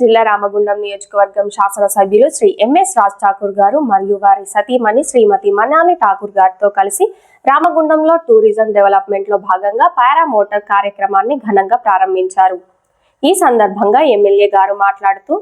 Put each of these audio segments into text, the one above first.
జిల్లా రామగుండం నియోజకవర్గం శాసనసభ్యులు శ్రీ ఎంఎస్ రాజ్ ఠాకూర్ గారు మరియు వారి సతీమణి శ్రీమతి మనాలి ఠాకూర్ గారితో కలిసి రామగుండంలో టూరిజం డెవలప్మెంట్ లో భాగంగా పారామోటర్ కార్యక్రమాన్ని ఘనంగా ప్రారంభించారు. ఈ సందర్భంగా ఎమ్మెల్యే గారు మాట్లాడుతూ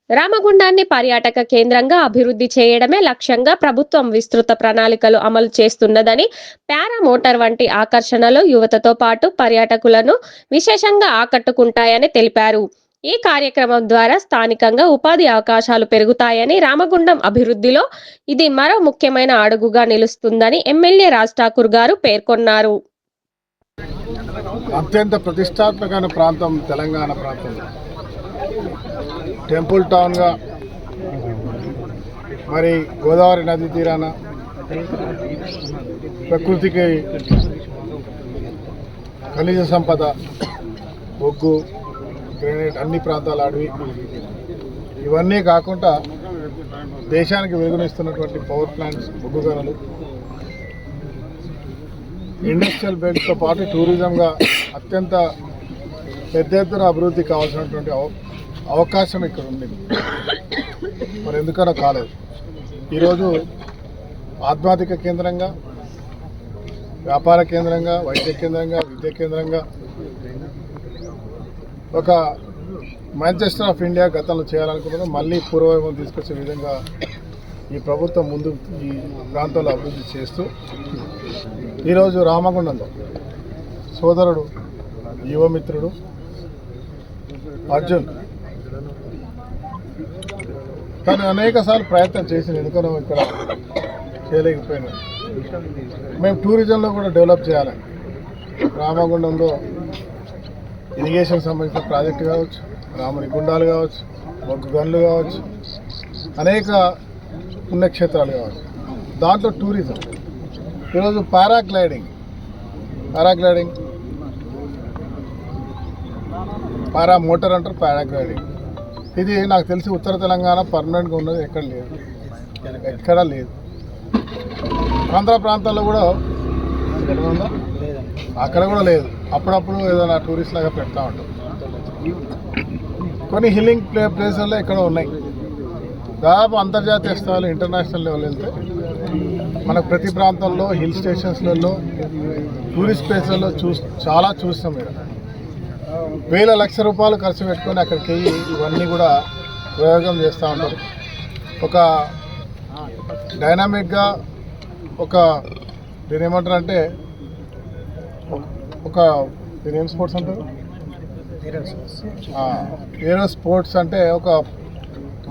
రామగుండాన్ని పర్యాటక కేంద్రంగా అభివృద్ధి చేయడమే లక్ష్యంగా ప్రభుత్వం విస్తృత ప్రణాళికలు అమలు చేస్తున్నదని, పారామోటార్ వంటి ఆకర్షణలు యువతతో పాటు పర్యాటకులను విశేషంగా ఆకట్టుకుంటాయని తెలిపారు. ఈ కార్యక్రమం ద్వారా స్థానికంగా ఉపాధి అవకాశాలు పెరుగుతాయని, రామగుండం అభివృద్ధిలో ఇది మరో ముఖ్యమైన అడుగుగా నిలుస్తుందని ఎమ్మెల్యే రాజ్ ఠాకూర్ గారు పేర్కొన్నారు. అత్యంత ప్రతిష్టాత్మకమైన ప్రాంతం తెలంగాణ ప్రాంతం. టెంపుల్ టౌన్గా మరి గోదావరి నది తీరాన ప్రకృతికి ఖనిజ సంపద, బొగ్గు, గ్రానైట్, అన్ని ప్రాంతాల అడవి, ఇవన్నీ కాకుండా దేశానికి వెలుగునిస్తున్నటువంటి పవర్ ప్లాంట్స్, బొగ్గు గనులు, ఇండస్ట్రియల్ బెల్ట్తో పాటు టూరిజంగా అత్యంత పెద్ద ఎత్తున అభివృద్ధి కావాల్సినటువంటి అవకాశం ఇక్కడ ఉంది. మరి ఎందుకనో కాలేదు. ఈరోజు ఆధ్యాత్మిక కేంద్రంగా, వ్యాపార కేంద్రంగా, వైద్య కేంద్రంగా, విద్య కేంద్రంగా ఒక మాంచెస్టర్ ఆఫ్ ఇండియా గతంలో చేయాలనుకున్నాం. మళ్ళీ పూర్వవైభవం తీసుకొచ్చే విధంగా ఈ ప్రభుత్వం ముందు ఈ ప్రాంతంలో అభివృద్ధి చేస్తూ ఈరోజు రామగుండంలో సోదరుడు, యువమిత్రుడు అర్జున్ తను అనేకసార్లు ప్రయత్నం చేసింది, ఎందుకనో ఇక్కడ చేయలేకపోయినా. మేము టూరిజంలో కూడా డెవలప్ చేయాలి. రామగుండంలో ఇరిగేషన్ సంబంధించిన ప్రాజెక్టు కావచ్చు, రాముని గుండాలు కావచ్చు, బొగ్గు గన్లు కావచ్చు, అనేక పుణ్యక్షేత్రాలు కావచ్చు. దాంట్లో టూరిజం ఈరోజు పారాగ్లైడింగ్ పారామోటర్ అంటారు, పారాగ్లైడింగ్. ఇది నాకు తెలిసి ఉత్తర తెలంగాణ పర్మనెంట్గా ఉన్నది ఎక్కడా లేదు. ఆంధ్ర ప్రాంతాల్లో కూడా ఉందా, అక్కడ కూడా లేదు. అప్పుడప్పుడు ఏదైనా టూరిస్ట్ లాగా పెడతా ఉంటాం. కొన్ని హిల్లింగ్ ప్లేసెస్లో ఎక్కడ ఉన్నాయి. దాదాపు అంతర్జాతీయ స్థాయిలో, ఇంటర్నేషనల్ లెవెల్ వెళ్తే మనకు ప్రతి ప్రాంతంలో హిల్ స్టేషన్స్లలో, టూరిస్ట్ ప్లేస్లలో చాలా చూస్తాం. మీరు వేల లక్ష రూపాయలు ఖర్చు పెట్టుకొని అక్కడికి వెళ్ళి ఇవన్నీ కూడా ప్రయోగం చేస్తూ ఉంటారు. ఒక డైనామిక్గా దీని ఏమంటారు అంటే దీని ఏం స్పోర్ట్స్ అంటారు, ఏరో స్పోర్ట్స్ అంటే ఒక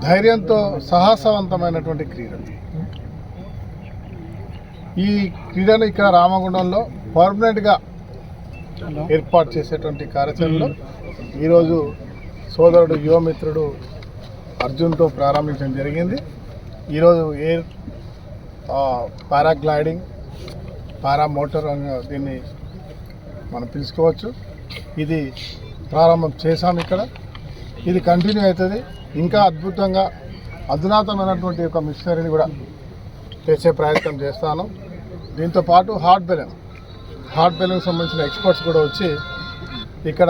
ధైర్యంతో సాహసవంతమైనటువంటి క్రీడ. ఈ క్రీడను ఇక్కడ రామగుండంలో పర్మనెంట్గా ఏర్పాటు చేసేటువంటి కార్యాచరణలో ఈరోజు సోదరుడు, యువమిత్రుడు అర్జున్తో ప్రారంభించడం జరిగింది. ఈరోజు ఎయిర్ పారాగ్లైడింగ్, పారామోటర్ అని దీన్ని మనం పిలుచుకోవచ్చు. ఇది ప్రారంభం చేశాం ఇక్కడ. ఇది కంటిన్యూ అవుతుంది. ఇంకా అద్భుతంగా అధునాతనమైనటువంటి ఒక మిషనరీని కూడా చేసే ప్రయత్నం చేస్తాను. దీంతోపాటు హాట్ బెలూన్ సంబంధించిన ఎక్స్పర్ట్స్ కూడా వచ్చి ఇక్కడ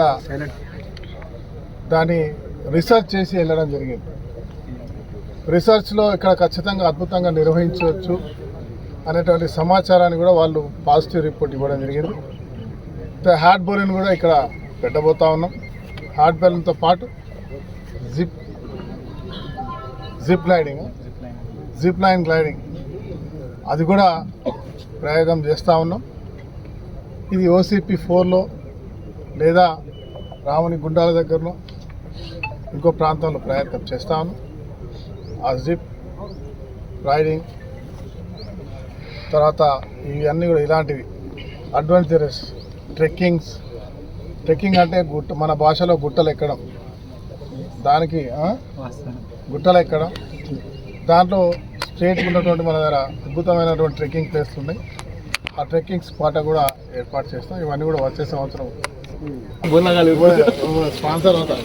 దాన్ని రీసెర్చ్ చేసి వెళ్ళడం జరిగింది. రీసెర్చ్లో ఇక్కడ ఖచ్చితంగా అద్భుతంగా నిర్వహించవచ్చు అనేటువంటి సమాచారాన్ని కూడా వాళ్ళు పాజిటివ్ రిపోర్ట్ ఇవ్వడం జరిగింది. హాట్ బెలూన్ కూడా ఇక్కడ పెట్టబోతా ఉన్నాం. హాట్ బెలూన్తో పాటు జిప్ లైన్ గ్లైడింగ్ అది కూడా ప్రయోగం చేస్తూ ఉన్నాం. ఇది OCP 4లో లేదా రాముని గుండాల దగ్గరలో ఇంకో ప్రాంతంలో ప్రయత్నం చేస్తాను. ఆ జిప్ రైడింగ్ తర్వాత ఇవన్నీ కూడా ఇలాంటివి అడ్వెంచరస్ ట్రెక్కింగ్ అంటే మన భాషలో గుట్టలు ఎక్కడం, దానికి గుట్టలు ఎక్కడం. దాంట్లో స్ట్రేట్గా ఉన్నటువంటి మన దగ్గర అద్భుతమైనటువంటి ట్రెక్కింగ్ ప్లేస్లు ఉన్నాయి. ఆ ట్రెక్కింగ్ స్పాట్ కూడా ఏర్పాటు చేస్తాం. ఇవన్నీ కూడా వచ్చే సంవత్సరం స్పాన్సర్ అవుతాయి.